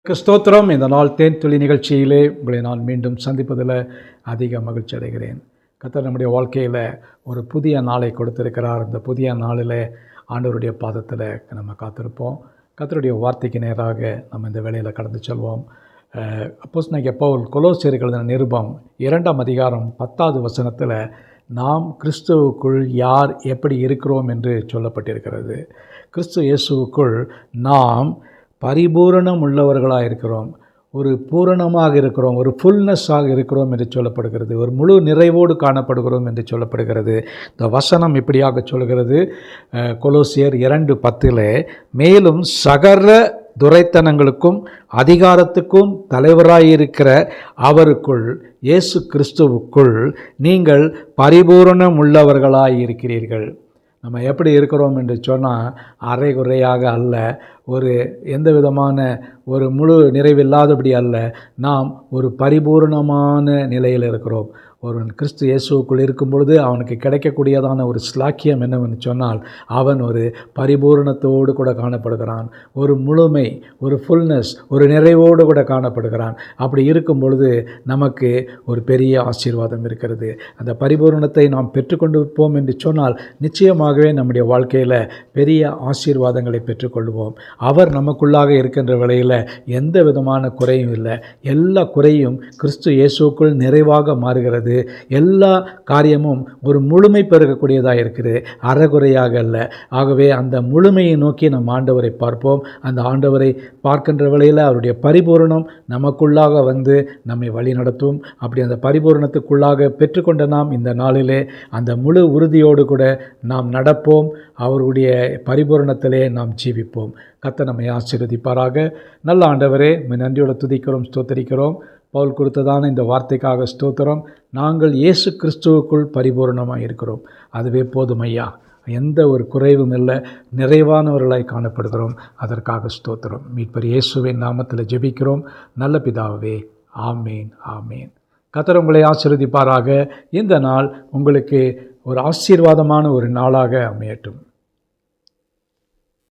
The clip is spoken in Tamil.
ஸ்தோத்திரம். இந்த நாள் தேன் துளி நிகழ்ச்சியிலே உங்களை நான் மீண்டும் சந்திப்பதில் அதிக மகிழ்ச்சி அடைகிறேன். கர்த்தர் நம்முடைய வாழ்க்கையில் ஒரு புதிய நாளை கொடுத்திருக்கிறார். இந்த புதிய நாளில் ஆண்டவருடைய பாதத்தில் நம்ம காத்திருப்போம். கர்த்தருடைய வார்த்தைக்கு நேராக நம்ம இந்த வேளையில் கடந்து செல்வோம். அப்போஸ்தலனாகிய பவுல் கொலோசியருக்கு எழுதின நிருபம் 2ஆம் அதிகாரம் 10வது வசனத்தில் நாம் கிறிஸ்துவுக்குள் யார் எப்படி இருக்கிறோம் என்று சொல்லப்பட்டிருக்கிறது. கிறிஸ்து இயேசுவுக்குள் நாம் பரிபூரணம் உள்ளவர்களாக இருக்கிறோம், ஒரு பூரணமாக இருக்கிறோம், ஒரு ஃபுல்னஸ்ஸாக இருக்கிறோம் என்று சொல்லப்படுகிறது, ஒரு முழு நிறைவோடு காணப்படுகிறோம் என்று சொல்லப்படுகிறது. இந்த வசனம் இப்படியாக சொல்கிறது. கொலோசியர் 2:10 மேலும் சகல துரைத்தனங்களுக்கும் அதிகாரத்துக்கும் தலைவராயிருக்கிற அவருக்குள் இயேசு கிறிஸ்துவுக்குள் நீங்கள் பரிபூரணம் உள்ளவர்களாயிருக்கிறீர்கள். நம்ம எப்படி இருக்கிறோம் என்று சொன்னால் அரைகுறையாக அல்ல, ஒரு எந்த விதமான ஒரு முழு நிறைவில்லாதபடி அல்ல, நாம் ஒரு பரிபூர்ணமான நிலையில் இருக்கிறோம். ஒருவன் கிறிஸ்து இயேசுவுக்குள் இருக்கும் பொழுது அவனுக்கு கிடைக்கக்கூடியதான ஒரு ஸ்லாக்கியம் என்னவென்று சொன்னால் அவன் ஒரு பரிபூர்ணத்தோடு கூட காணப்படுகிறான், ஒரு முழுமை, ஒரு ஃபுல்னஸ், ஒரு நிறைவோடு கூட காணப்படுகிறான். அப்படி இருக்கும் பொழுது நமக்கு ஒரு பெரிய ஆசீர்வாதம் இருக்கிறது. அந்த பரிபூர்ணத்தை நாம் பெற்றுக்கொண்டிருப்போம் என்று சொன்னால் நிச்சயமாகவே நம்முடைய வாழ்க்கையில் பெரிய ஆசீர்வாதங்களை பெற்றுக்கொள்வோம். அவர் நமக்குள்ளாக இருக்கின்ற வேளையில் எந்த விதமான குறையும் இல்லை. எல்லா குறையும் கிறிஸ்து இயேசுவுக்குள் நிறைவாக மாறுகிறது. எல்லா காரியமும் ஒரு முழுமை பெருகக்கூடியதாக இருக்குது, அறகுறையாக அல்ல. ஆகவே அந்த முழுமையை நோக்கி நம் ஆண்டவரை பார்ப்போம். அந்த ஆண்டவரை பார்க்கின்ற வேளையில் அவருடைய பரிபூரணம் நமக்குள்ளாக வந்து நம்மை வழி நடத்தும். அப்படி அந்த பரிபூரணத்துக்குள்ளாக பெற்றுக்கொண்ட நாம் இந்த நாளிலே அந்த முழு உறுதியோடு கூட நாம் நடப்போம். அவருடைய பரிபூரணத்திலே நாம் ஜீவிப்போம். கர்த்தர் நம்மை ஆசீர்வதிப்பாராக. நல்ல ஆண்டவரே, நன்றியோடு துதிக்கிறோம், ஸ்தோத்தரிக்கிறோம். பவுல் கொடுத்ததான இந்த வார்த்தைக்காக ஸ்தோத்திரம். நாங்கள் இயேசு கிறிஸ்துவுக்குள் பரிபூர்ணமாக இருக்கிறோம், அதுவே போதும் ஐயா. எந்த ஒரு குறைவும் இல்லை, நிறைவானவர்களாய் காணப்படுகிறோம். அதற்காக ஸ்தோத்திரம். மீட்பர் இயேசுவின் நாமத்தில் ஜெபிக்கிறோம் நல்ல பிதாவே, ஆமேன், ஆமேன். கர்த்தர் உங்களை ஆசீர்வதிப்பாராக. இந்த நாள் உங்களுக்கு ஒரு ஆசீர்வாதமான ஒரு நாளாக அமையட்டும்.